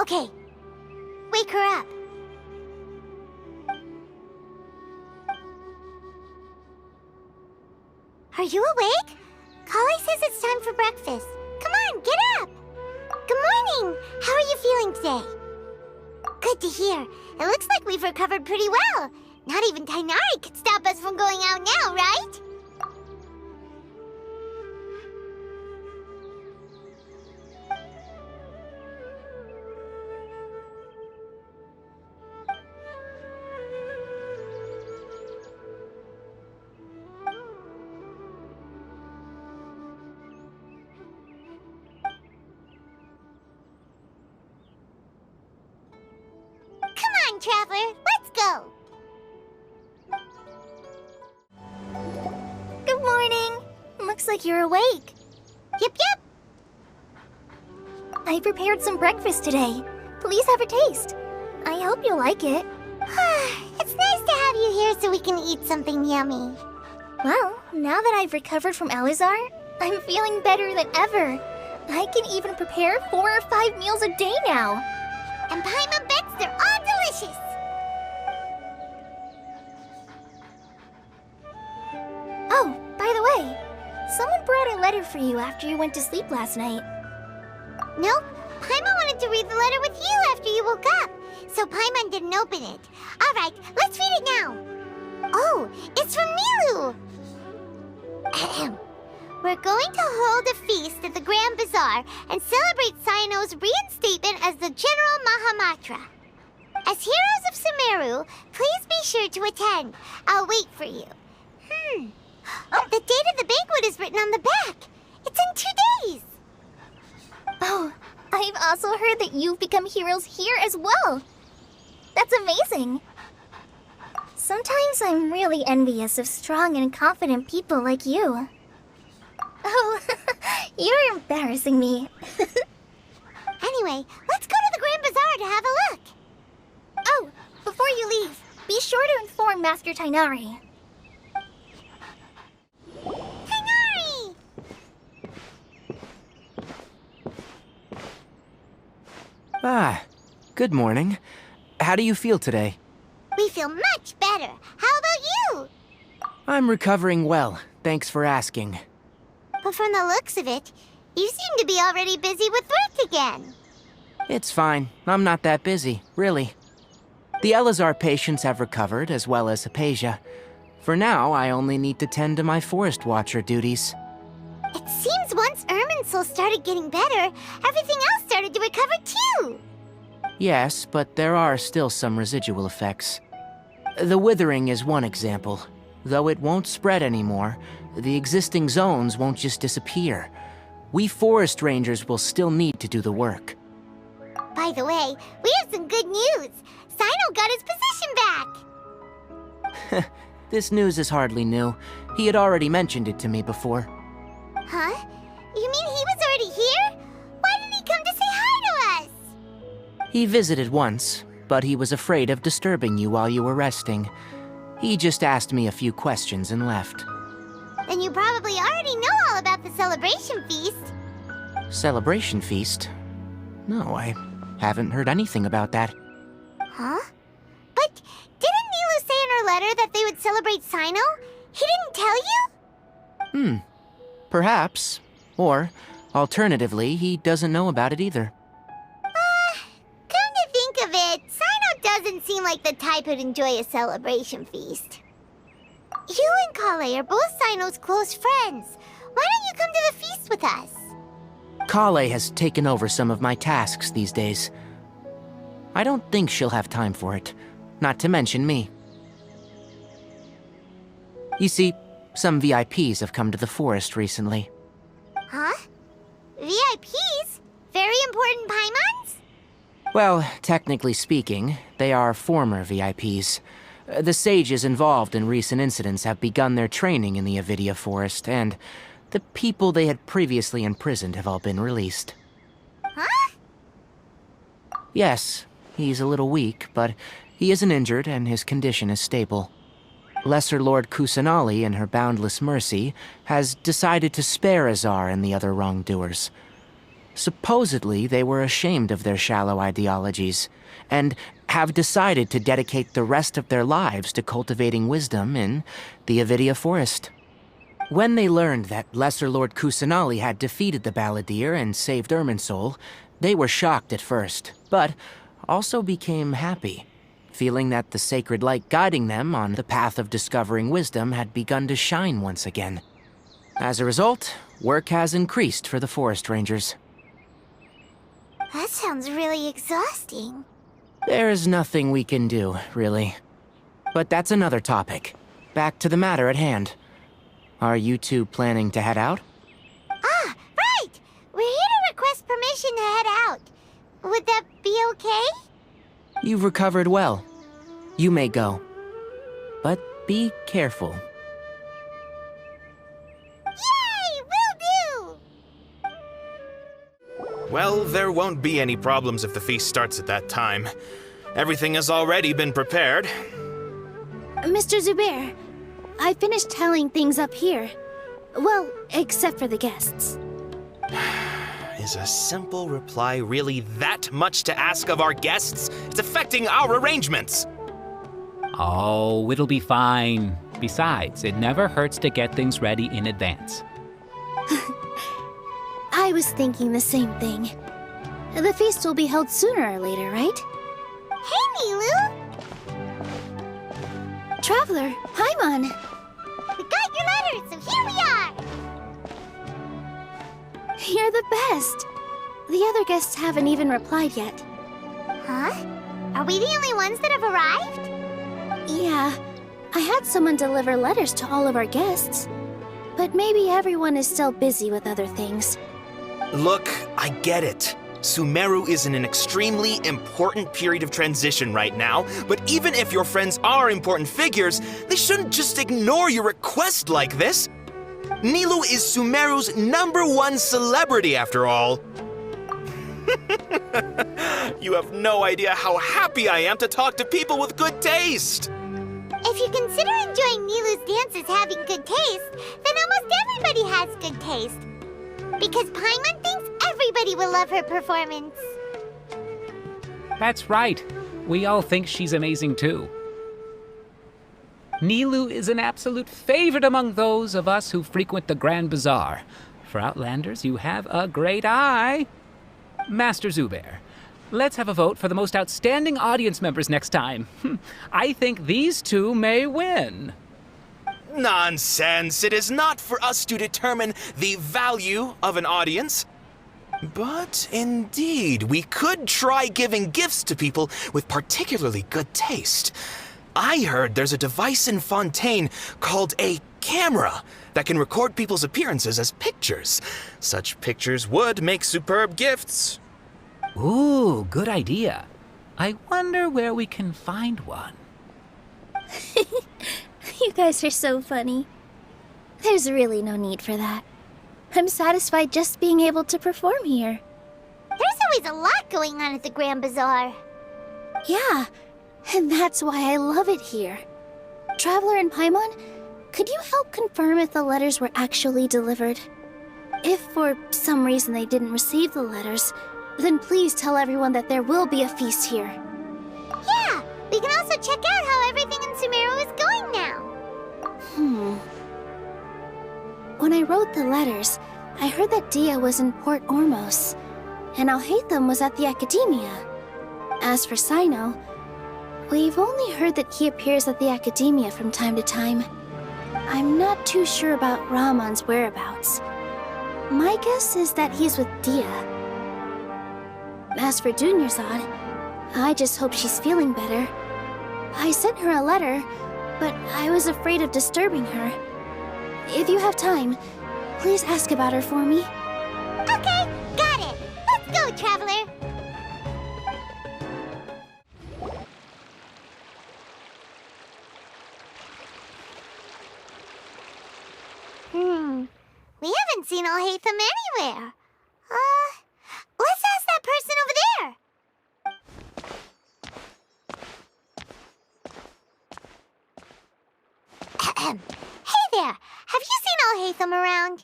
Okay. Wake her up. Are you awake? Collei says it's time for breakfast. Come on, get up! Good morning! How are you feeling today? Good to hear. It looks like we've recovered pretty well. Not even Tighnari could stop us from going out now, right? Traveler, let's go! Good morning! Looks like you're awake. Yep. I prepared some breakfast today. Please have a taste. I hope you like it. It's nice to have you here so we can eat something yummy. Well, now that I've recovered from Alizar, I'm feeling better than ever. I can even prepare 4 or 5 meals a day now. And Paimon bets they're all delicious! Oh, by the way, someone brought a letter for you after you went to sleep last night. Nope, Paimon wanted to read the letter with you after you woke up, so Paimon didn't open it. Alright, let's read it now. Oh, it's from Nilou! Ahem. We're going to hold a feast at the Grand Bazaar and celebrate Cyno's reinstatement as the General Mahamatra. As heroes of Sumeru, please be sure to attend. I'll wait for you. The date of the banquet is written on the back. It's in 2 days. Oh, I've also heard that you've become heroes here as well. That's amazing. Sometimes I'm really envious of strong and confident people like you. Oh, you're embarrassing me. Anyway, let's go to the Grand Bazaar to have a look. Oh, before you leave, be sure to inform Master Tighnari. Tighnari! Ah, good morning. How do you feel today? We feel much better. How about you? I'm recovering well, thanks for asking. But from the looks of it, you seem to be already busy with work again. It's fine. I'm not that busy, really. The Elazar patients have recovered, as well as Hypatia. For now, I only need to tend to my Forest Watcher duties. It seems once Irminsul started getting better, everything else started to recover too. Yes, but there are still some residual effects. The withering is one example. Though it won't spread anymore, the existing zones won't just disappear. We forest rangers will still need to do the work. By the way, we have some good news. Cyno got his position back. This news is hardly new. He had already mentioned it to me before. Huh? You mean he was already here? Why didn't he come to say hi to us? He visited once, but he was afraid of disturbing you while you were resting. He just asked me a few questions and left. Then you probably already know all about the celebration feast. Celebration feast? No, I haven't heard anything about that. Huh? But didn't Nilou say in her letter that they would celebrate Cyno? He didn't tell you? Perhaps. Or, alternatively, he doesn't know about it either. Come to think of it, Cyno doesn't seem like the type who'd enjoy a celebration feast. You and Collei are both Cyno's close friends. Why don't you come to the feast with us? Collei has taken over some of my tasks these days. I don't think she'll have time for it, not to mention me. You see, some VIPs have come to the forest recently. Huh? VIPs? Very important Paimons? Well, technically speaking, they are former VIPs. The sages involved in recent incidents have begun their training in the Avidia Forest, and the people they had previously imprisoned have all been released. Huh? Yes, he's a little weak, but he isn't injured and his condition is stable. Lesser Lord Kusanali, in her boundless mercy, has decided to spare Azar and the other wrongdoers. Supposedly, they were ashamed of their shallow ideologies, and have decided to dedicate the rest of their lives to cultivating wisdom in the Avidia Forest. When they learned that Lesser Lord Kusanali had defeated the Balladeer and saved Irminsul, they were shocked at first, but also became happy, feeling that the sacred light guiding them on the path of discovering wisdom had begun to shine once again. As a result, work has increased for the Forest Rangers. That sounds really exhausting. There is nothing we can do, really. But that's another topic. Back to the matter at hand. Are you two planning to head out? Ah, right! We're here to request permission to head out. Would that be okay? You've recovered well. You may go. But be careful. Yay! Will do! Well, there won't be any problems if the feast starts at that time. Everything has already been prepared. Mr. Zubair, I finished tallying things up here. Well, except for the guests. Is a simple reply really that much to ask of our guests? It's affecting our arrangements. Oh, it'll be fine. Besides, it never hurts to get things ready in advance. I was thinking the same thing. The feast will be held sooner or later, right? Hey, Nilou! Traveler, Paimon! We got your letter, so here we are! You're the best! The other guests haven't even replied yet. Huh? Are we the only ones that have arrived? Yeah, I had someone deliver letters to all of our guests. But maybe everyone is still busy with other things. Look, I get it. Sumeru is in an extremely important period of transition right now, but even if your friends are important figures, they shouldn't just ignore your request like this. Nilou is Sumeru's #1 celebrity after all. You have no idea how happy I am to talk to people with good taste. If you consider enjoying Nilou's dances having good taste, then almost everybody has good taste. Because Paimon thinks everybody will love her performance. That's right. We all think she's amazing too. Nilou is an absolute favorite among those of us who frequent the Grand Bazaar. For Outlanders, you have a great eye. Master Zubair, let's have a vote for the most outstanding audience members next time. I think these two may win. Nonsense! It is not for us to determine the value of an audience. But indeed, we could try giving gifts to people with particularly good taste. I heard there's a device in Fontaine called a camera that can record people's appearances as pictures. Such pictures would make superb gifts. Ooh, good idea. I wonder where we can find one. You guys are so funny. There's really no need for that. I'm satisfied just being able to perform here. There's always a lot going on at the Grand Bazaar. Yeah, and that's why I love it here. Traveler and Paimon, could you help confirm if the letters were actually delivered? If for some reason they didn't receive the letters, then please tell everyone that there will be a feast here. Yeah, we can also check out how everything in Sumeru is going now. When I wrote the letters, I heard that Dehya was in Port Ormos, and Alhaitham was at the Akademiya. As for Cyno, we've only heard that he appears at the Akademiya from time to time. I'm not too sure about Rahman's whereabouts. My guess is that he's with Dehya. As for Dunyarzad, I just hope she's feeling better. I sent her a letter, but I was afraid of disturbing her. If you have time, please ask about her for me. Okay, got it. Let's go, Traveler. We haven't seen Alhaitham anywhere. Let's ask that person over there. Hey there, have you seen Alhaitham around?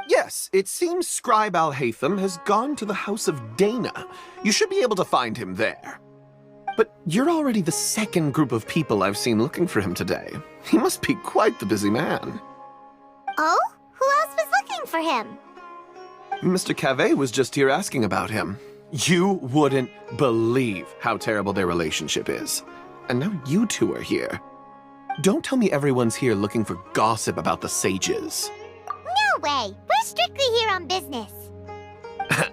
Yes, it seems Scribe Alhaitham has gone to the House of Dana. You should be able to find him there. But you're already the second group of people I've seen looking for him today. He must be quite the busy man. Oh? Who else was looking for him? Mr. Kaveh was just here asking about him. You wouldn't believe how terrible their relationship is. And now you two are here. Don't tell me everyone's here looking for gossip about the sages. No way! We're strictly here on business.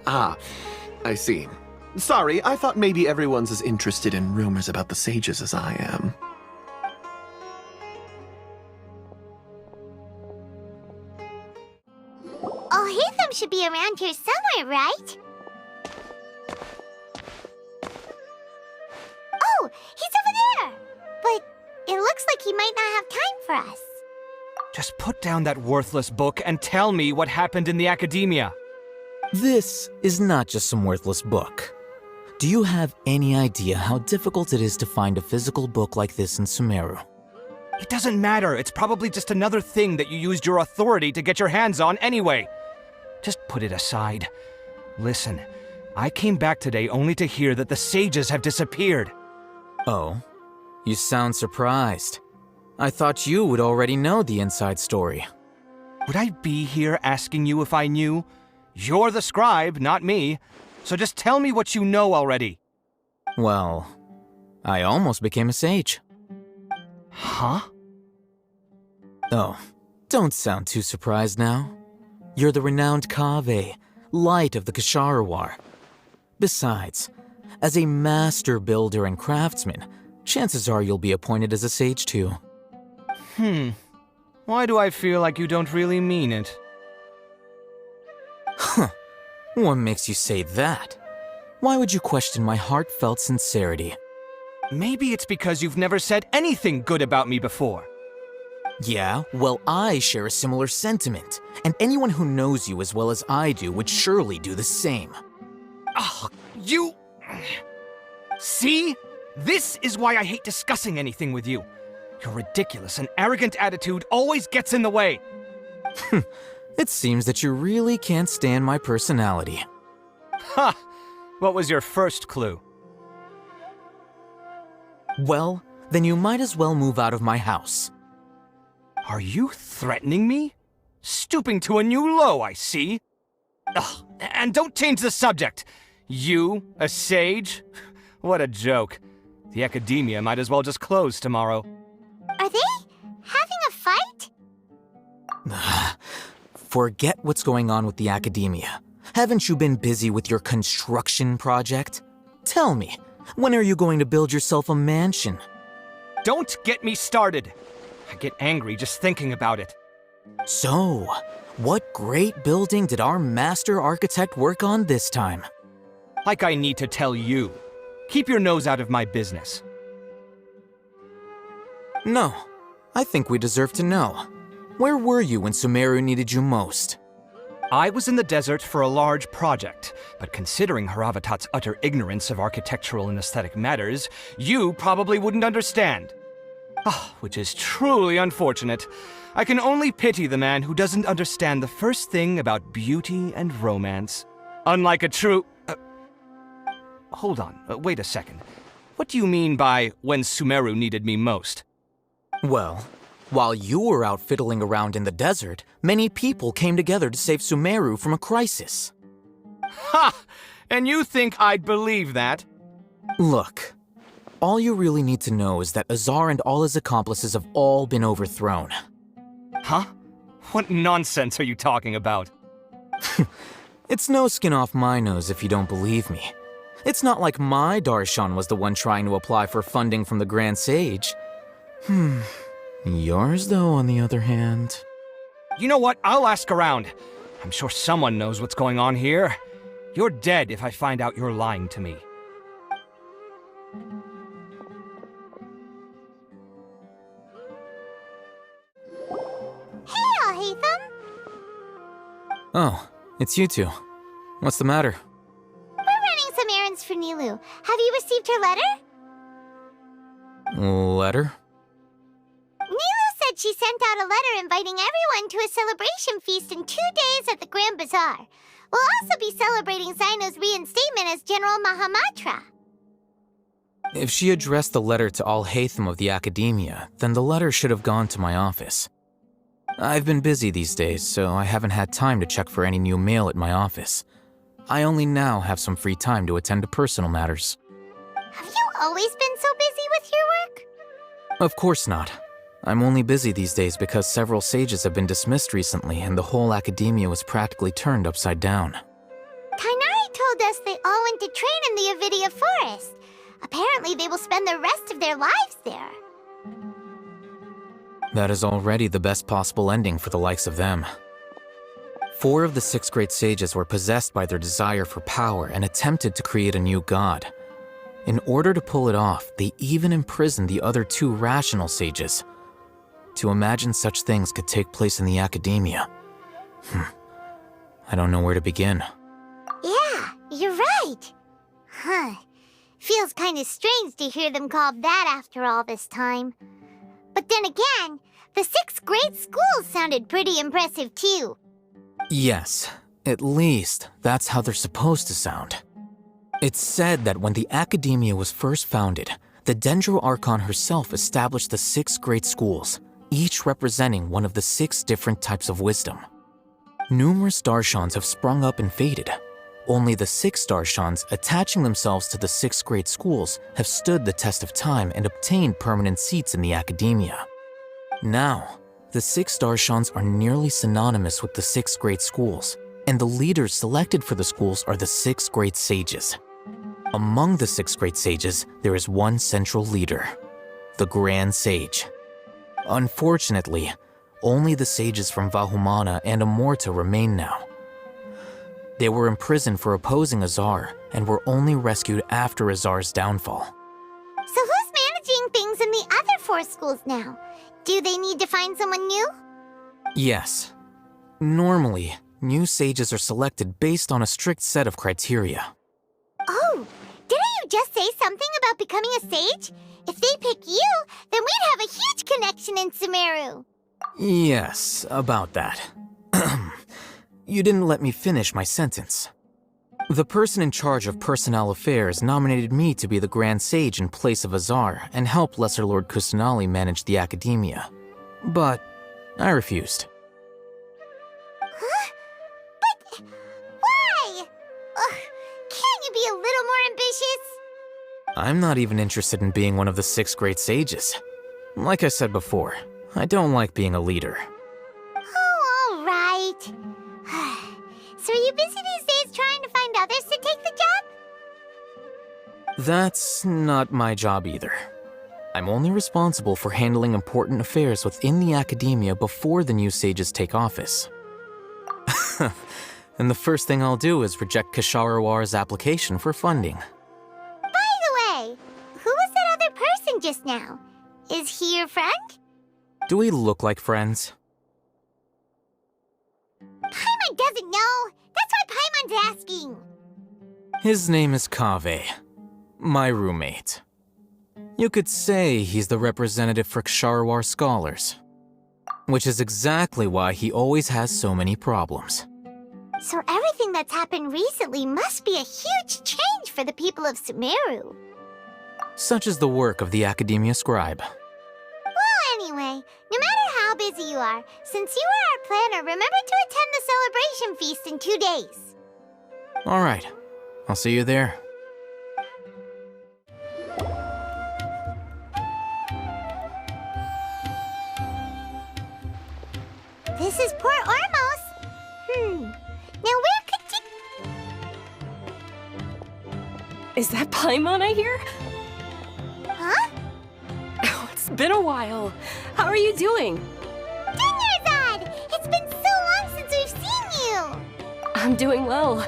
Ah, I see. Sorry, I thought maybe everyone's as interested in rumors about the sages as I am. Alhaitham should be around here somewhere, right? Oh, he's over there! But it looks like he might not have time for us. Just put down that worthless book and tell me what happened in the Akademiya. This is not just some worthless book. Do you have any idea how difficult it is to find a physical book like this in Sumeru? It doesn't matter. It's probably just another thing that you used your authority to get your hands on anyway. Just put it aside. Listen, I came back today only to hear that the sages have disappeared. Oh, you sound surprised. I thought you would already know the inside story. Would I be here asking you if I knew? You're the scribe, not me. So just tell me what you know already. Well, I almost became a sage. Huh? Oh, don't sound too surprised now. You're the renowned Kaveh, light of the Ksharawar. Besides, as a master builder and craftsman, chances are you'll be appointed as a sage too. Why do I feel like you don't really mean it? Huh. What makes you say that? Why would you question my heartfelt sincerity? Maybe it's because you've never said anything good about me before. Yeah, well, I share a similar sentiment, and anyone who knows you as well as I do would surely do the same. Ugh, you... See? This is why I hate discussing anything with you. Your ridiculous and arrogant attitude always gets in the way. It seems that you really can't stand my personality. Ha! What was your first clue? Well, then you might as well move out of my house. Are you threatening me? Stooping to a new low, I see. Ugh, and don't change the subject. You, a sage? What a joke. The Akademiya might as well just close tomorrow. Are they having a fight? Forget what's going on with the Akademiya. Haven't you been busy with your construction project? Tell me, when are you going to build yourself a mansion? Don't get me started. I get angry just thinking about it. So, what great building did our master architect work on this time? Like I need to tell you. Keep your nose out of my business. No, I think we deserve to know. Where were you when Sumeru needed you most? I was in the desert for a large project, but considering Haravatat's utter ignorance of architectural and aesthetic matters, you probably wouldn't understand. Which is truly unfortunate. I can only pity the man who doesn't understand the first thing about beauty and romance. Unlike a true... Hold on, wait a second. What do you mean by when Sumeru needed me most? Well, while you were out fiddling around in the desert, many people came together to save Sumeru from a crisis. Ha! And you think I'd believe that? Look, all you really need to know is that Azar and all his accomplices have all been overthrown. Huh? What nonsense are you talking about? It's no skin off my nose if you don't believe me. It's not like my Darshan was the one trying to apply for funding from the Grand Sage. Yours, though, on the other hand... You know what? I'll ask around. I'm sure someone knows what's going on here. You're dead if I find out you're lying to me. Hey, Alhaitham! Oh, it's you two. What's the matter? We're running some errands for Nilou. Have you received her letter? Letter? Nilou said she sent out a letter inviting everyone to a celebration feast in 2 days at the Grand Bazaar. We'll also be celebrating Cyno's reinstatement as General Mahamatra. If she addressed the letter to Alhaitham of the Akademiya, then the letter should have gone to my office. I've been busy these days, so I haven't had time to check for any new mail at my office. I only now have some free time to attend to personal matters. Have you always been so busy with your work? Of course not. I'm only busy these days because several sages have been dismissed recently and the whole Akademiya was practically turned upside down. Tighnari told us they all went to train in the Avidia Forest. Apparently they will spend the rest of their lives there. That is already the best possible ending for the likes of them. 4 of the 6 great sages were possessed by their desire for power and attempted to create a new god. In order to pull it off, they even imprisoned the other 2 rational sages. To imagine such things could take place in the Akademiya. I don't know where to begin. Yeah, you're right. Feels kinda strange to hear them called that after all this time. But then again, the 6 great schools sounded pretty impressive too. Yes, at least that's how they're supposed to sound. It's said that when the Akademiya was first founded, the Dendro Archon herself established the 6 great schools, each representing one of the 6 different types of wisdom. Numerous Darshans have sprung up and faded. Only the 6 Darshans attaching themselves to the 6 great schools have stood the test of time and obtained permanent seats in the Akademiya. Now, the 6 Darshans are nearly synonymous with the 6 great schools, and the leaders selected for the schools are the 6 great sages. Among the 6 great sages, there is one central leader, the Grand Sage. Unfortunately, only the sages from Vahumana and Amorta remain now. They were imprisoned for opposing Azar and were only rescued after Azar's downfall. So who's managing things in the other 4 schools now? Do they need to find someone new? Yes. Normally, new sages are selected based on a strict set of criteria. Oh, didn't you just say something about becoming a sage? If they pick you, then we'd have a huge connection in Sumeru. Yes, about that. You didn't let me finish my sentence. The person in charge of personnel affairs nominated me to be the Grand Sage in place of Azar and help Lesser Lord Kusanali manage the Akademiya. But I refused. Huh? But why? Can't you be a little more ambitious? I'm not even interested in being one of the 6 great sages. Like I said before, I don't like being a leader. Oh, all right. So are you busy these days trying to find others to take the job? That's not my job either. I'm only responsible for handling important affairs within the Akademiya before the new sages take office. And the first thing I'll do is reject Kasharawar's application for funding. By the way, who was that other person just now? Is he your friend? Do we look like friends? Paimon doesn't know. That's why Paimon's asking. His name is Kaveh, my roommate. You could say he's the representative for Ksharawar scholars. Which is exactly why he always has so many problems. So everything that's happened recently must be a huge change for the people of Sumeru. Such is the work of the Akademiya scribe. Well, anyway, no matter how busy you are, since you are our planner, remember to attend the celebration feast in 2 days. All right, I'll see you there. This is Port Ormos. Now where could you... Is that Paimon I hear? Huh? Oh, it's been a while. How are you doing? Dunyarzad! It's been so long since we've seen you! I'm doing well.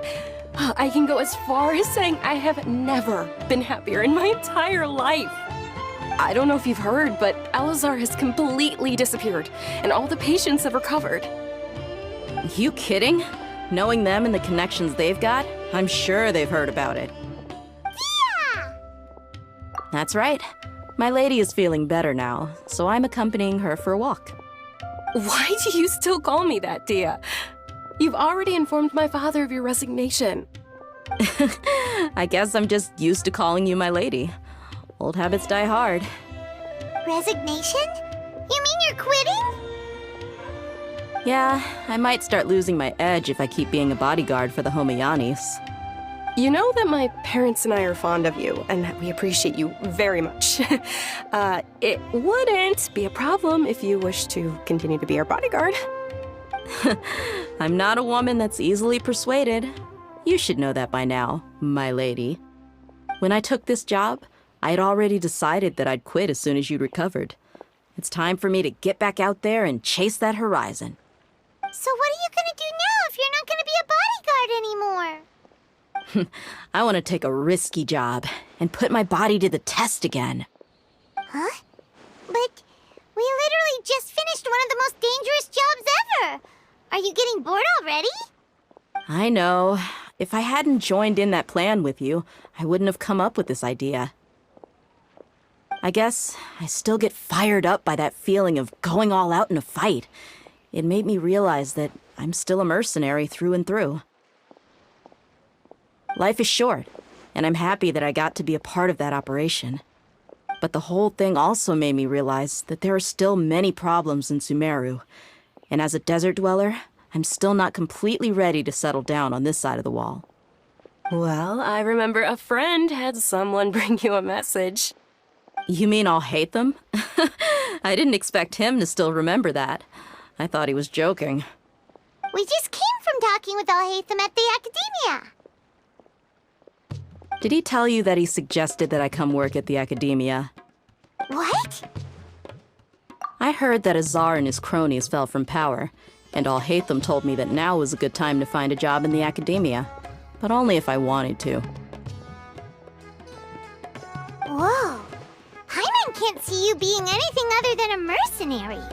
I can go as far as saying I have never been happier in my entire life. I don't know if you've heard, but Alazar has completely disappeared, and all the patients have recovered. You kidding? Knowing them and the connections they've got, I'm sure they've heard about it. Yeah! That's right. My lady is feeling better now, so I'm accompanying her for a walk. Why do you still call me that, Dehya? You've already informed my father of your resignation. I guess I'm just used to calling you my lady. Old habits die hard. Resignation? You mean you're quitting? Yeah, I might start losing my edge if I keep being a bodyguard for the Homayanis. You know that my parents and I are fond of you, and that we appreciate you very much. It wouldn't be a problem if you wish to continue to be our bodyguard. I'm not a woman that's easily persuaded. You should know that by now, my lady. When I took this job, I had already decided that I'd quit as soon as you'd recovered. It's time for me to get back out there and chase that horizon. So what are you gonna do now if you're not gonna be a bodyguard anymore? I want to take a risky job and put my body to the test again. Huh? But we literally just finished one of the most dangerous jobs ever. Are you getting bored already? I know. If I hadn't joined in that plan with you, I wouldn't have come up with this idea. I guess I still get fired up by that feeling of going all out in a fight. It made me realize that I'm still a mercenary through and through. Life is short, and I'm happy that I got to be a part of that operation. But the whole thing also made me realize that there are still many problems in Sumeru, and as a desert dweller, I'm still not completely ready to settle down on this side of the wall. Well, I remember a friend had someone bring you a message. You mean Alhaitham? I didn't expect him to still remember that. I thought he was joking. We just came from talking with Alhaitham at the Akademiya. Did he tell you that he suggested that I come work at the Akademiya? What? I heard that Azar and his cronies fell from power, and Alhaitham told me that now was a good time to find a job in the Akademiya, but only if I wanted to. Whoa. Paimon can't see you being anything other than a mercenary.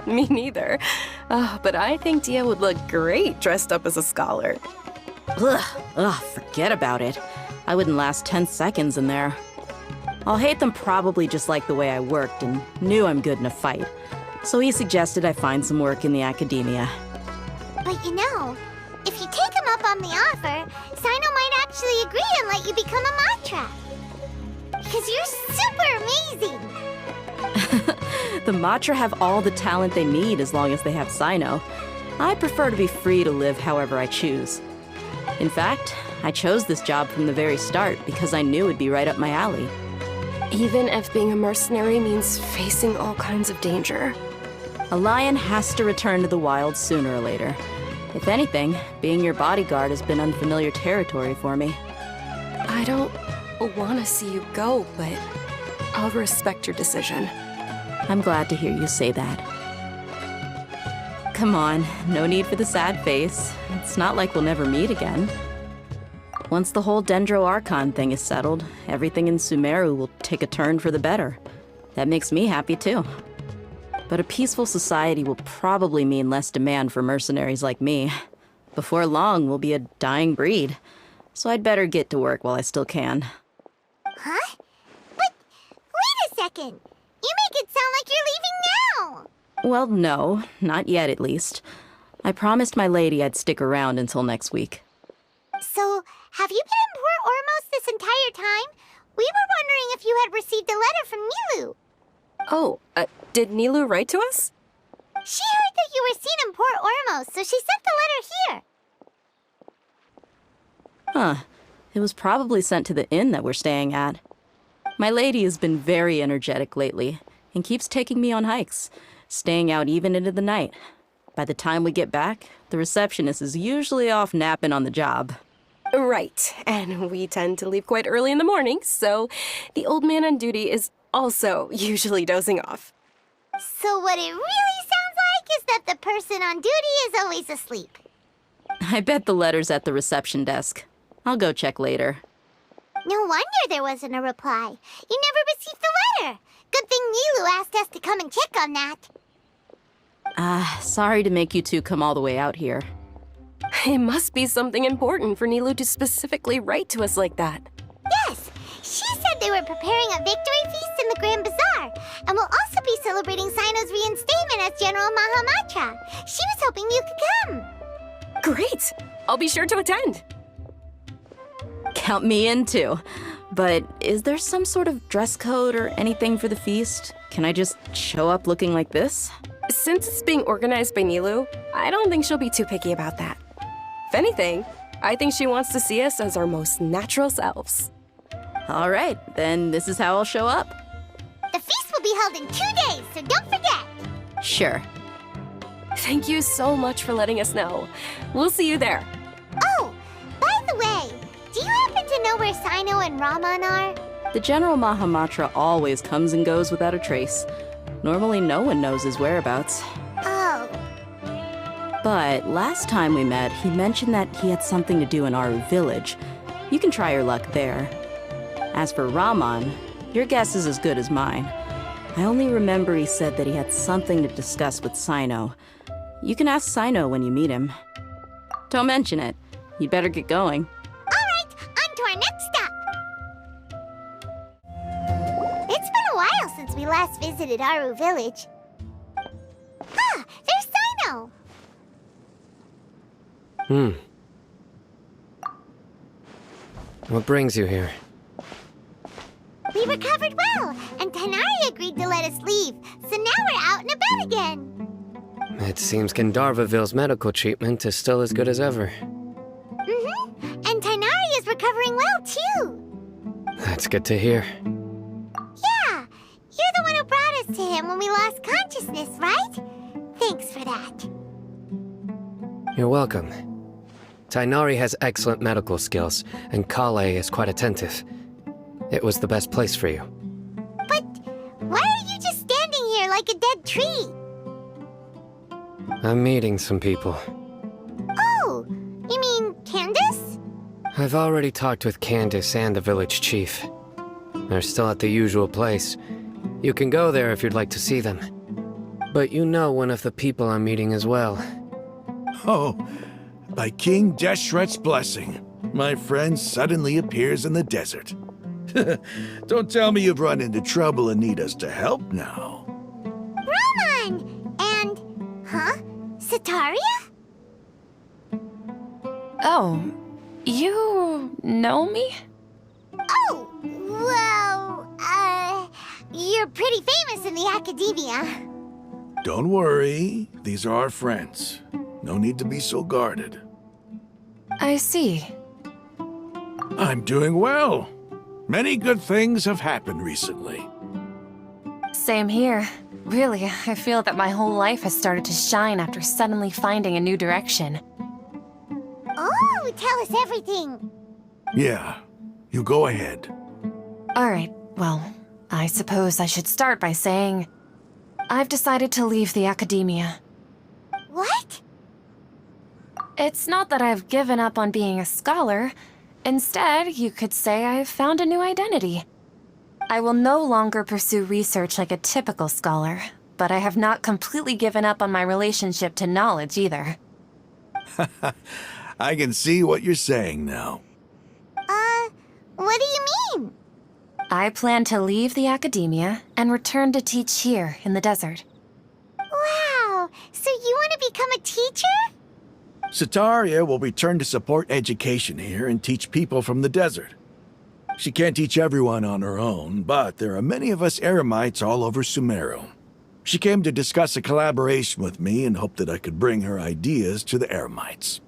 Me neither. But I think Dehya would look great dressed up as a scholar. Ugh, forget about it. I wouldn't last 10 seconds in there. Alhaitham probably just liked the way I worked and knew I'm good in a fight, so he suggested I find some work in the Akademiya. But you know, if you take him up on the offer, Cyno might actually agree and let you become a Matra. Because you're super amazing! The Matra have all the talent they need as long as they have Cyno. I prefer to be free to live however I choose. In fact, I chose this job from the very start because I knew it'd be right up my alley. Even if being a mercenary means facing all kinds of danger. A lion has to return to the wild sooner or later. If anything, being your bodyguard has been unfamiliar territory for me. I don't want to see you go, but I'll respect your decision. I'm glad to hear you say that. Come on, no need for the sad face. It's not like we'll never meet again. Once the whole Dendro Archon thing is settled, everything in Sumeru will take a turn for the better. That makes me happy too. But a peaceful society will probably mean less demand for mercenaries like me. Before long, we'll be a dying breed. So I'd better get to work while I still can. Huh? But wait a second! You make it sound like you're leaving now! Well, no, not yet at least. I promised my lady I'd stick around until next week. So, have you been in Port Ormos this entire time? We were wondering if you had received a letter from Nilou. Oh, did Nilou write to us? She heard that you were seen in Port Ormos, so she sent the letter here. Huh. It was probably sent to the inn that we're staying at. My lady has been very energetic lately and keeps taking me on hikes, staying out even into the night. By the time we get back, the receptionist is usually off napping on the job. Right, and we tend to leave quite early in the morning, so the old man on duty is also usually dozing off. So what it really sounds like is that the person on duty is always asleep. I bet the letter's at the reception desk. I'll go check later. No wonder there wasn't a reply. You never received the letter. Good thing Nilou asked us to come and check on that. Sorry to make you two come all the way out here. It must be something important for Nilou to specifically write to us like that. Yes, she said they were preparing a victory feast in the Grand Bazaar, and will also be celebrating Cyno's reinstatement as General Mahamatra. She was hoping you could come. Great! I'll be sure to attend. Count me in too. But is there some sort of dress code or anything for the feast? Can I just show up looking like this? Since it's being organized by Nilou, I don't think she'll be too picky about that. If anything, I think she wants to see us as our most natural selves. All right, then this is how I'll show up. The feast will be held in 2 days, so don't forget. Sure. Thank you so much for letting us know. We'll see you there. Oh, by the way, do you happen to know where Cyno and Rahman are? The General Mahamatra always comes and goes without a trace. Normally no one knows his whereabouts. Oh. But last time we met, he mentioned that he had something to do in Aru village. You can try your luck there. As for Rahman, your guess is as good as mine. I only remember he said that he had something to discuss with Cyno. You can ask Cyno when you meet him. Don't mention it. You'd better get going. Alright, on to our next stop. It's been a while since we last visited Aru village. Ah, there's Cyno! What brings you here? We recovered well, and Tighnari agreed to let us leave, so now we're out and about again. It seems Gandharvaville's medical treatment is still as good as ever. And Tighnari is recovering well, too. That's good to hear. Yeah, you're the one who brought us to him when we lost consciousness, right? Thanks for that. You're welcome. Tighnari has excellent medical skills, and Collei is quite attentive. It was the best place for you. But why are you just standing here like a dead tree? I'm meeting some people. Oh, you mean Candace? I've already talked with Candace and the village chief. They're still at the usual place. You can go there if you'd like to see them. But you know one of the people I'm meeting as well. Oh, by King Deshret's blessing, my friend suddenly appears in the desert. Don't tell me you've run into trouble and need us to help now. Rahman! And, Setaria? Oh, you know me? Oh, well, you're pretty famous in the Akademiya. Don't worry, these are our friends. No need to be so guarded. I see. I'm doing well. Many good things have happened recently. Same here. Really, I feel that my whole life has started to shine after suddenly finding a new direction. Oh, tell us everything. Yeah, you go ahead. Alright, well, I suppose I should start by saying I've decided to leave the Akademiya. What? It's not that I've given up on being a scholar. Instead, you could say I've found a new identity. I will no longer pursue research like a typical scholar, but I have not completely given up on my relationship to knowledge either. I can see what you're saying now. What do you mean? I plan to leave the Akademiya and return to teach here in the desert. Wow, so you want to become a teacher? Setaria will return to support education here and teach people from the desert. She can't teach everyone on her own, but there are many of us Eremites all over Sumeru. She came to discuss a collaboration with me and hoped that I could bring her ideas to the Eremites.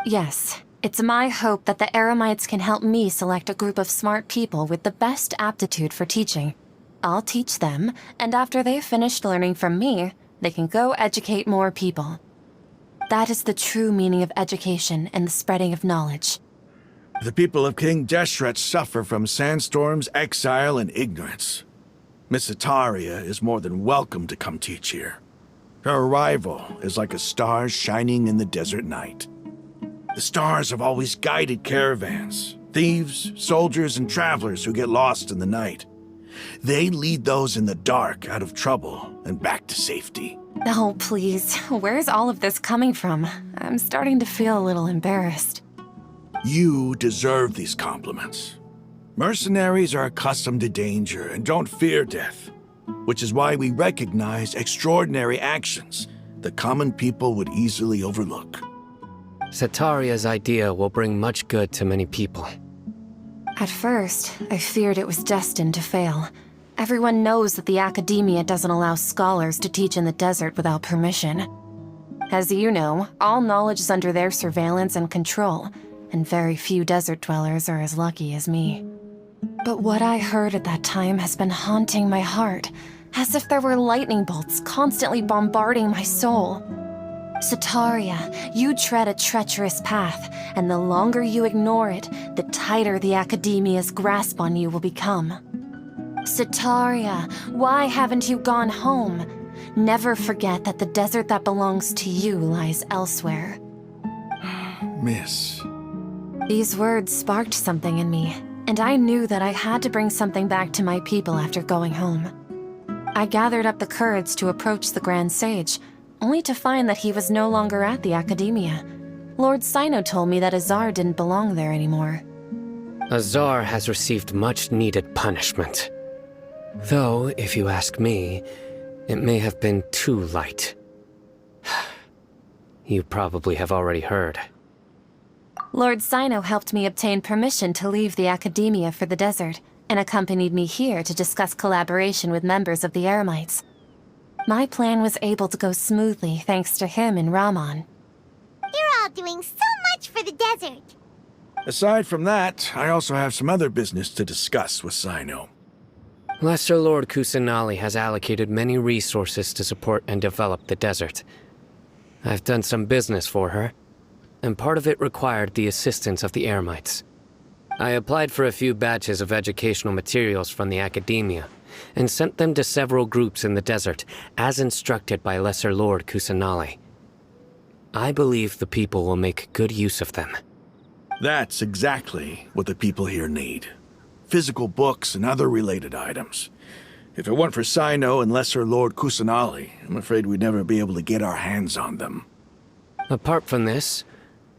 Yes, it's my hope that the Eremites can help me select a group of smart people with the best aptitude for teaching. I'll teach them, and after they've finished learning from me, they can go educate more people. That is the true meaning of education and the spreading of knowledge. The people of King Deshret suffer from sandstorms, exile, and ignorance. Miss Setaria is more than welcome to come teach here. Her arrival is like a star shining in the desert night. The stars have always guided caravans, thieves, soldiers, and travelers who get lost in the night. They lead those in the dark out of trouble and back to safety. Oh, please. Where's all of this coming from? I'm starting to feel a little embarrassed. You deserve these compliments. Mercenaries are accustomed to danger and don't fear death, which is why we recognize extraordinary actions that common people would easily overlook. Setaria's idea will bring much good to many people. At first, I feared it was destined to fail. Everyone knows that the Akademiya doesn't allow scholars to teach in the desert without permission. As you know, all knowledge is under their surveillance and control, and very few desert dwellers are as lucky as me. But what I heard at that time has been haunting my heart, as if there were lightning bolts constantly bombarding my soul. Setaria, you tread a treacherous path, and the longer you ignore it, the tighter the Akademiya's grasp on you will become. Setaria, why haven't you gone home? Never forget that the desert that belongs to you lies elsewhere. Miss. These words sparked something in me, and I knew that I had to bring something back to my people after going home. I gathered up the courage to approach the Grand Sage, only to find that he was no longer at the Akademiya. Lord Cyno told me that Azar didn't belong there anymore. Azar has received much-needed punishment. Though, if you ask me, it may have been too light. You probably have already heard. Lord Cyno helped me obtain permission to leave the Akademiya for the desert, and accompanied me here to discuss collaboration with members of the Eremites. My plan was able to go smoothly thanks to him and Rahman. You're all doing so much for the desert. Aside from that, I also have some other business to discuss with Cyno. Lesser Lord Kusanali has allocated many resources to support and develop the desert. I've done some business for her, and part of it required the assistance of the Eremites. I applied for a few batches of educational materials from the Akademiya, and sent them to several groups in the desert, as instructed by Lesser Lord Kusanali. I believe the people will make good use of them. That's exactly what the people here need. Physical books and other related items. If it weren't for Cyno and Lesser Lord Kusanali, I'm afraid we'd never be able to get our hands on them. Apart from this,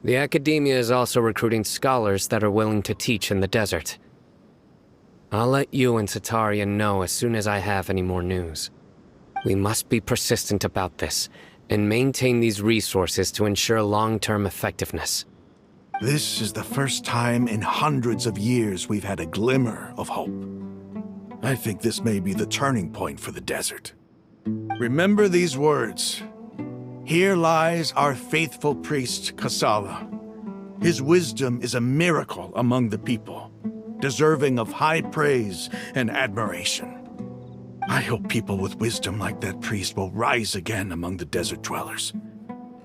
the Akademiya is also recruiting scholars that are willing to teach in the desert. I'll let you and Setaria know as soon as I have any more news. We must be persistent about this, and maintain these resources to ensure long-term effectiveness. This is the first time in hundreds of years we've had a glimmer of hope. I think this may be the turning point for the desert. Remember these words. Here lies our faithful priest, Kasala. His wisdom is a miracle among the people, deserving of high praise and admiration. I hope people with wisdom like that priest will rise again among the desert dwellers.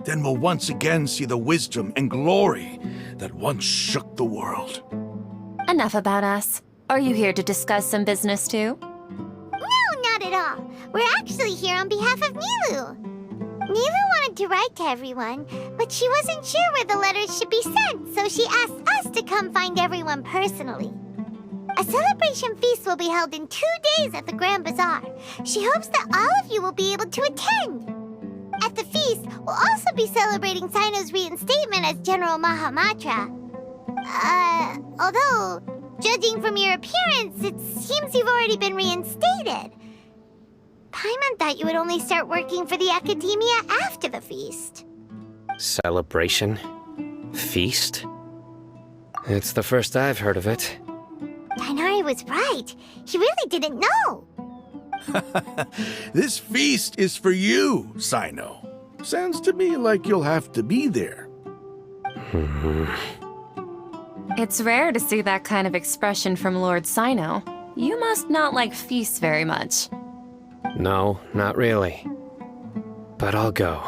Then we'll once again see the wisdom and glory that once shook the world. Enough about us. Are you here to discuss some business too? No, not at all. We're actually here on behalf of Nilou. Nilou wanted to write to everyone, but she wasn't sure where the letters should be sent, so she asked us to come find everyone personally. A celebration feast will be held in 2 days at the Grand Bazaar. She hopes that all of you will be able to attend. At the feast, we'll also be celebrating Cyno's reinstatement as General Mahamatra. Although, judging from your appearance, it seems you've already been reinstated. Paimon thought you would only start working for the Akademiya after the feast. Celebration? Feast? It's the first I've heard of it. Tighnari was right. He really didn't know. This feast is for you, Cyno. Sounds to me like you'll have to be there. It's rare to see that kind of expression from Lord Cyno. You must not like feasts very much. No, not really. But I'll go.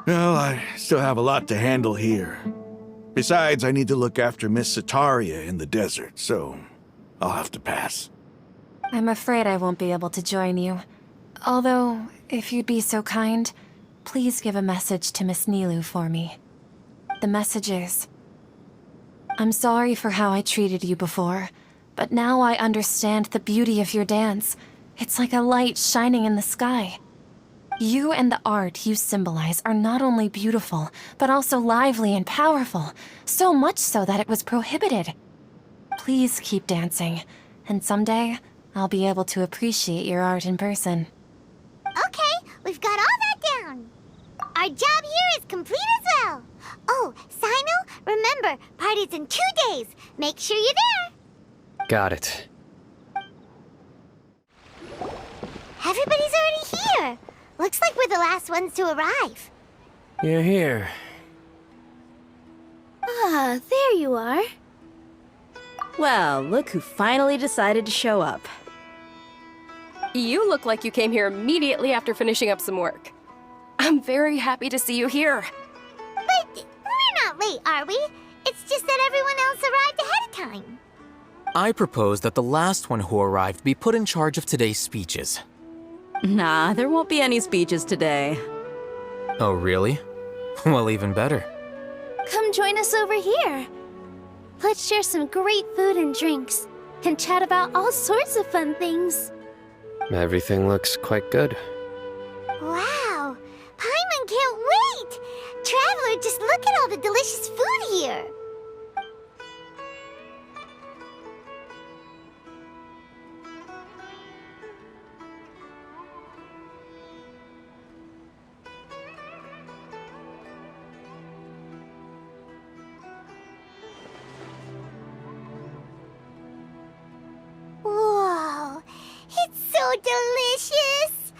Well, I still have a lot to handle here. Besides, I need to look after Miss Setaria in the desert, so I'll have to pass. I'm afraid I won't be able to join you. Although, if you'd be so kind, please give a message to Miss Nilou for me. The message is, I'm sorry for how I treated you before, but now I understand the beauty of your dance. It's like a light shining in the sky. You and the art you symbolize are not only beautiful, but also lively and powerful, so much so that it was prohibited. Please keep dancing, and someday I'll be able to appreciate your art in person. Okay, we've got all that down. Our job here is complete as well. Oh, Cyno, remember, party's in 2 days. Make sure you're there. Got it. Everybody's already here. Looks like we're the last ones to arrive. You're here. Ah, there you are. Well, look who finally decided to show up. You look like you came here immediately after finishing up some work. I'm very happy to see you here. But we're not late, are we? It's just that everyone else arrived ahead of time. I propose that the last one who arrived be put in charge of today's speeches. Nah, there won't be any speeches today. Oh, really? Well, even better. Come join us over here. Let's share some great food and drinks, and chat about all sorts of fun things. Everything looks quite good. Wow, Paimon can't wait! Traveler, just look at all the delicious food here. Whoa, it's so delicious!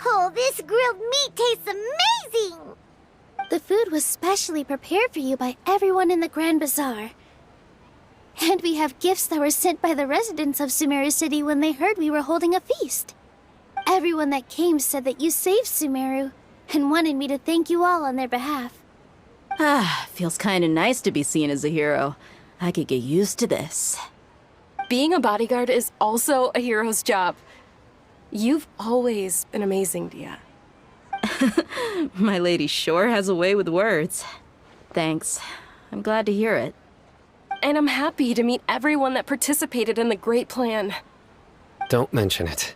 Oh, this grilled meat tastes amazing! The food was specially prepared for you by everyone in the Grand Bazaar. And we have gifts that were sent by the residents of Sumeru City when they heard we were holding a feast. Everyone that came said that you saved Sumeru, and wanted me to thank you all on their behalf. Ah, feels kinda nice to be seen as a hero. I could get used to this. Being a bodyguard is also a hero's job. You've always been amazing, Dehya. My lady sure has a way with words. Thanks. I'm glad to hear it. And I'm happy to meet everyone that participated in the great plan. Don't mention it.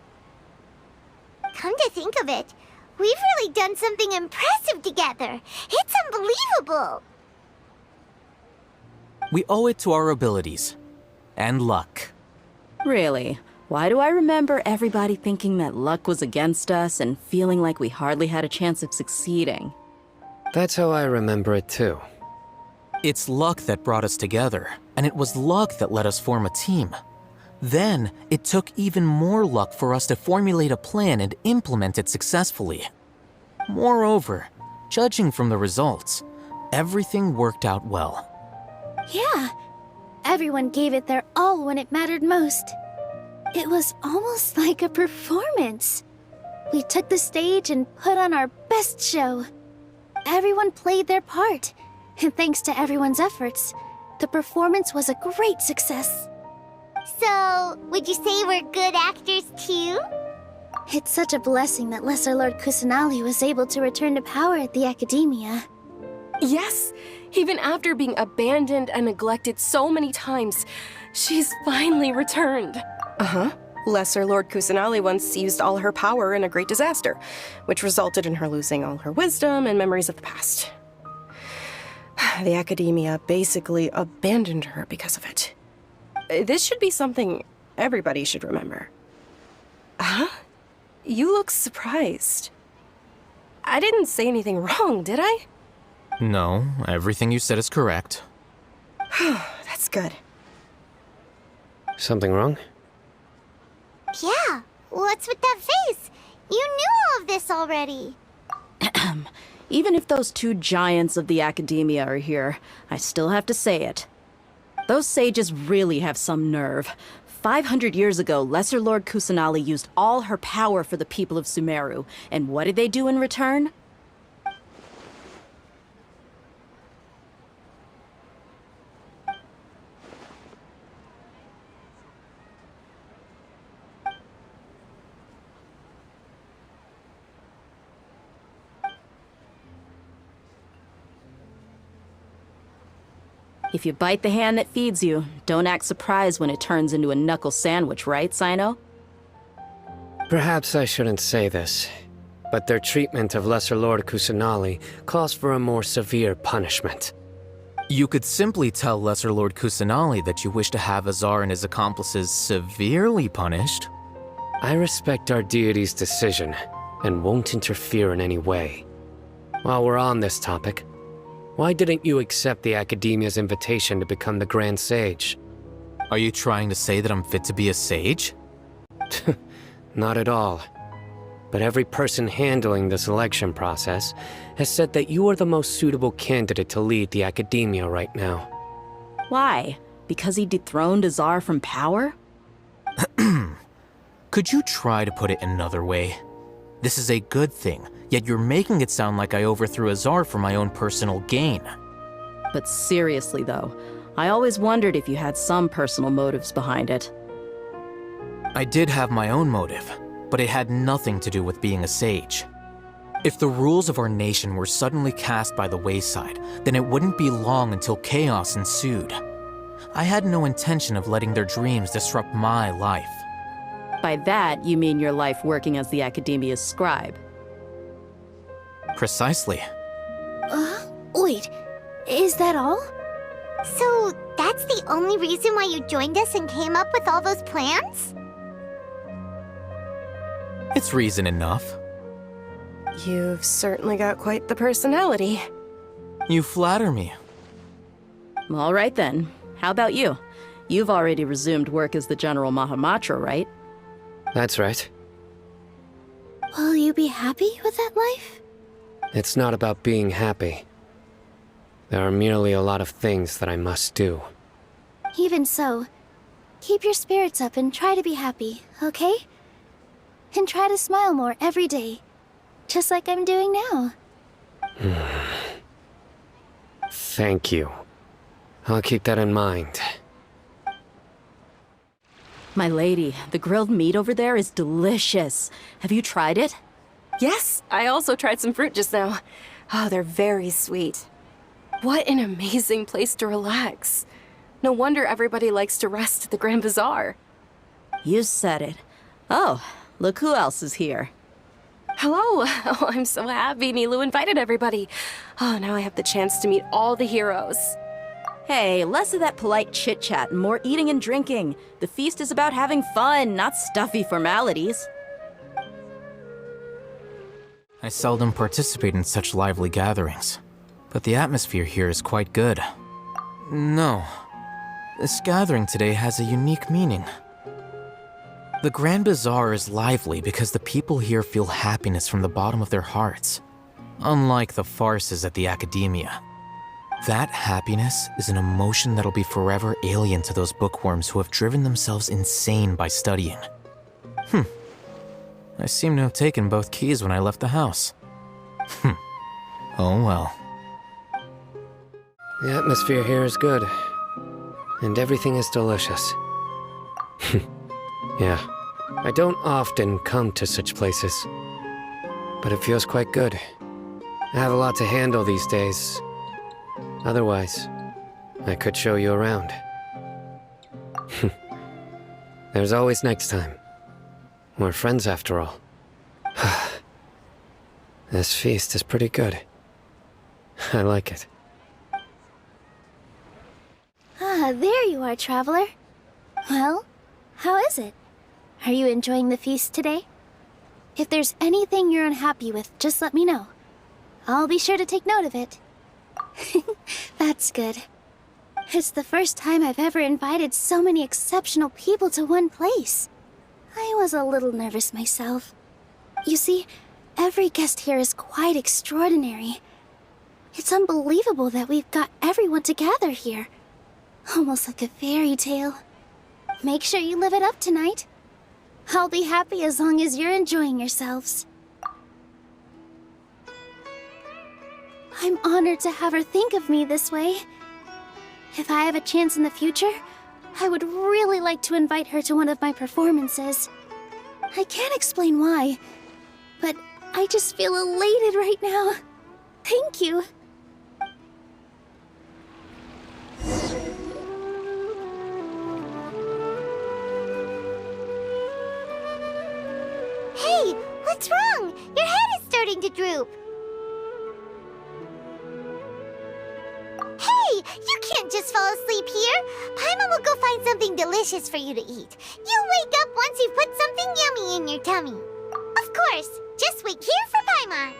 Come to think of it, we've really done something impressive together. It's unbelievable. We owe it to our abilities. And luck. Really? Why do I remember everybody thinking that luck was against us and feeling like we hardly had a chance of succeeding? That's how I remember it too. It's luck that brought us together, and it was luck that let us form a team. Then, it took even more luck for us to formulate a plan and implement it successfully. Moreover, judging from the results, everything worked out well. Yeah, everyone gave it their all when it mattered most. It was almost like a performance. We took the stage and put on our best show. Everyone played their part, and thanks to everyone's efforts, the performance was a great success. So, would you say we're good actors too? It's such a blessing that Lesser Lord Kusanali was able to return to power at the Akademiya. Yes, even after being abandoned and neglected so many times, she's finally returned. Uh-huh. Lesser Lord Kusanali once used all her power in a great disaster, which resulted in her losing all her wisdom and memories of the past. The Akademiya basically abandoned her because of it. This should be something everybody should remember. Huh? You look surprised. I didn't say anything wrong, did I? No, everything you said is correct. That's good. Something wrong? Yeah, what's with that face? You knew all of this already. Even if those two giants of the Akademiya are here, I still have to say it. Those sages really have some nerve. 500 years ago, Lesser Lord Kusanali used all her power for the people of Sumeru, and what did they do in return? If you bite the hand that feeds you, don't act surprised when it turns into a knuckle sandwich, right, Cyno? Perhaps I shouldn't say this, but their treatment of Lesser Lord Kusanali calls for a more severe punishment. You could simply tell Lesser Lord Kusanali that you wish to have Azar and his accomplices severely punished. I respect our deity's decision and won't interfere in any way. While we're on this topic, why didn't you accept the Akademiya's invitation to become the Grand Sage? Are you trying to say that I'm fit to be a sage? Not at all. But every person handling the selection process has said that you are the most suitable candidate to lead the Akademiya right now. Why? Because he dethroned Azar from power? Could you try to put it another way? This is a good thing, yet you're making it sound like I overthrew Azar for my own personal gain. But seriously though, I always wondered if you had some personal motives behind it. I did have my own motive, but it had nothing to do with being a sage. If the rules of our nation were suddenly cast by the wayside, then it wouldn't be long until chaos ensued. I had no intention of letting their dreams disrupt my life. By that, you mean your life working as the Akademiya's scribe. Precisely. Wait, is that all? So, that's the only reason why you joined us and came up with all those plans? It's reason enough. You've certainly got quite the personality. You flatter me. All right then. How about you? You've already resumed work as the General Mahamatra, right? That's right. Will you be happy with that life? It's not about being happy. There are merely a lot of things that I must do. Even so, keep your spirits up and try to be happy, okay? And try to smile more every day, just like I'm doing now. Thank you. I'll keep that in mind. My lady, the grilled meat over there is delicious. Have you tried it? Yes, I also tried some fruit just now. Oh, they're very sweet. What an amazing place to relax. No wonder everybody likes to rest at the Grand Bazaar. You said it. Oh, look who else is here. Hello! Oh, I'm so happy Nilou invited everybody. Oh, now I have the chance to meet all the heroes. Hey, less of that polite chit-chat and more eating and drinking. The feast is about having fun, not stuffy formalities. I seldom participate in such lively gatherings, but the atmosphere here is quite good. No, this gathering today has a unique meaning. The Grand Bazaar is lively because the people here feel happiness from the bottom of their hearts, unlike the farces at the Akademiya. That happiness is an emotion that'll be forever alien to those bookworms who have driven themselves insane by studying. I seem to have taken both keys when I left the house. Oh well. The atmosphere here is good, and everything is delicious. Yeah, I don't often come to such places, but it feels quite good. I have a lot to handle these days. Otherwise, I could show you around. There's always next time. We're friends after all. This feast is pretty good. I like it. Ah, there you are, traveler. Well, how is it? Are you enjoying the feast today? If there's anything you're unhappy with, just let me know. I'll be sure to take note of it. That's good. It's the first time I've ever invited so many exceptional people to one place. I was a little nervous myself. You see, every guest here is quite extraordinary. It's unbelievable that we've got everyone together here. Almost like a fairy tale. Make sure you live it up tonight. I'll be happy as long as you're enjoying yourselves. I'm honored to have her think of me this way. If I have a chance in the future, I would really like to invite her to one of my performances. I can't explain why, but I just feel elated right now. Thank you. Hey, what's wrong? Your head is starting to droop. Hey, you can't just fall asleep here. Paimon will go find something delicious for you to eat. You'll wake up once you've put something yummy in your tummy. Of course, just wait here for Paimon.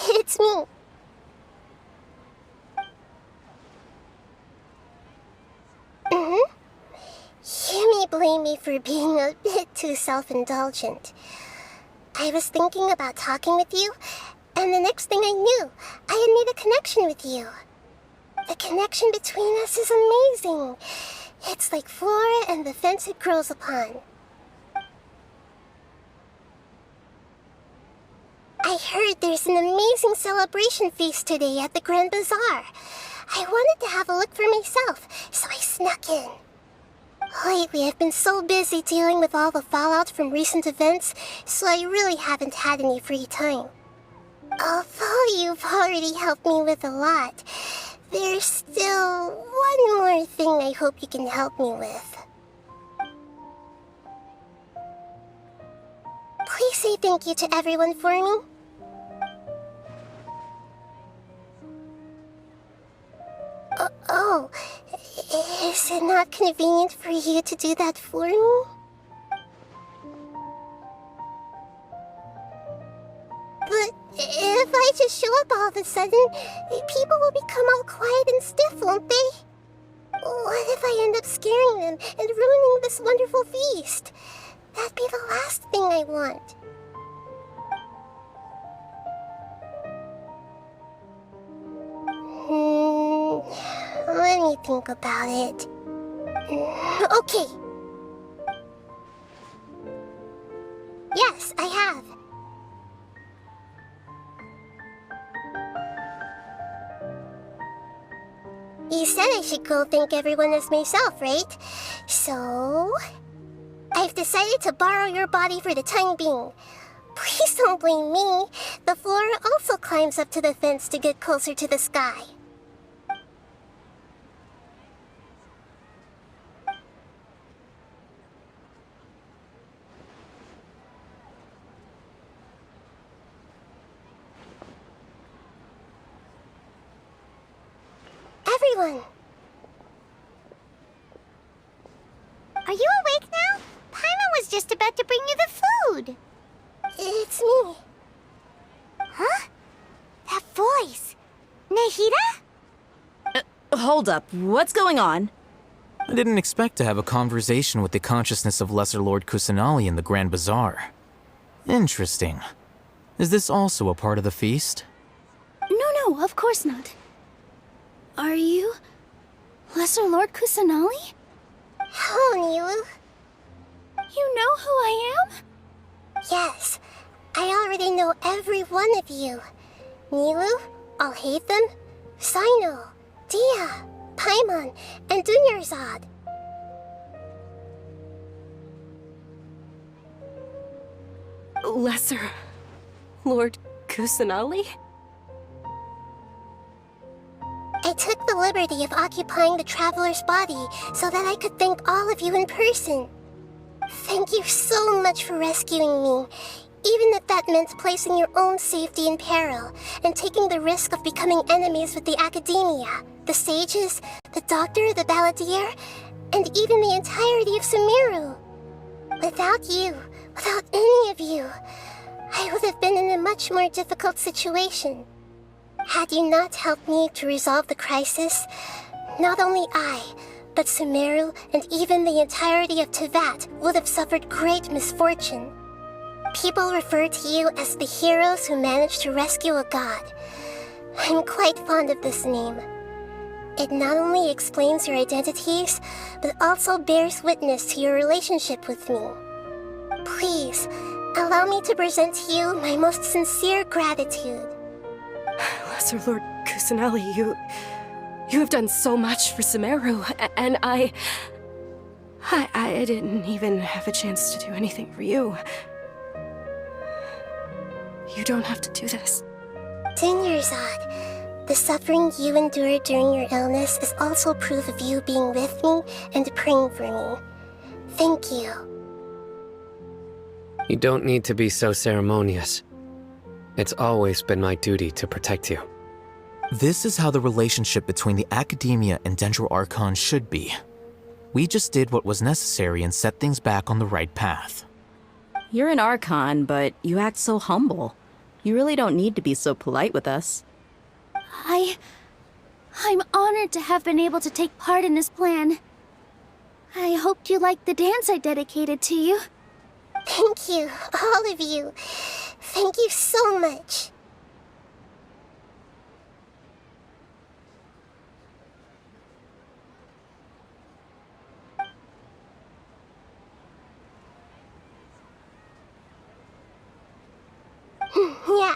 It's me. You may blame me for being a bit too self-indulgent. I was thinking about talking with you, and the next thing I knew, I had made a connection with you. The connection between us is amazing. It's like flora and the fence it grows upon. I heard there's an amazing celebration feast today at the Grand Bazaar. I wanted to have a look for myself, so I snuck in. Lately, I've been so busy dealing with all the fallout from recent events, so I really haven't had any free time. Although you've already helped me with a lot, there's still one more thing I hope you can help me with. Please say thank you to everyone for me. Oh, is it not convenient for you to do that for me? But if I just show up all of a sudden, people will become all quiet and stiff, won't they? What if I end up scaring them and ruining this wonderful feast? That'd be the last thing I want. Let me think about it. Okay. Yes, I have. You said I should go thank everyone as myself, right? So I've decided to borrow your body for the time being. Please don't blame me. The flora also climbs up to the fence to get closer to the sky. Everyone! Are you awake now? Paimon was just about to bring you the food. It's me. Huh? That voice. Nahida? Hold up. What's going on? I didn't expect to have a conversation with the consciousness of Lesser Lord Kusanali in the Grand Bazaar. Interesting. Is this also a part of the feast? No, of course not. Are you Lesser Lord Kusanali? Hello, Nilou. You know who I am? Yes, I already know every one of you. Nilou, Alhaitham, Cyno, Dehya, Paimon, and Dunyarzad. Lesser Lord Kusanali? I took the liberty of occupying the traveler's body so that I could thank all of you in person. Thank you so much for rescuing me, even if that meant placing your own safety in peril and taking the risk of becoming enemies with the Akademiya, the sages, the doctor, the balladeer, and even the entirety of Sumeru. Without you, without any of you, I would have been in a much more difficult situation. Had you not helped me to resolve the crisis, not only I, but Sumeru and even the entirety of Teyvat would have suffered great misfortune. People refer to you as the heroes who managed to rescue a god. I'm quite fond of this name. It not only explains your identities, but also bears witness to your relationship with me. Please, allow me to present to you my most sincere gratitude. Lesser Lord Kusanali, You have done so much for Sumeru, and I didn't even have a chance to do anything for you. You don't have to do this. Dunyarzad, the suffering you endured during your illness is also proof of you being with me and praying for me. Thank you. You don't need to be so ceremonious. It's always been my duty to protect you. This is how the relationship between the Akademiya and Dendro Archon should be. We just did what was necessary and set things back on the right path. You're an Archon, but you act so humble. You really don't need to be so polite with us. I'm honored to have been able to take part in this plan. I hoped you liked the dance I dedicated to you. Thank you, all of you. Thank you so much. Yeah.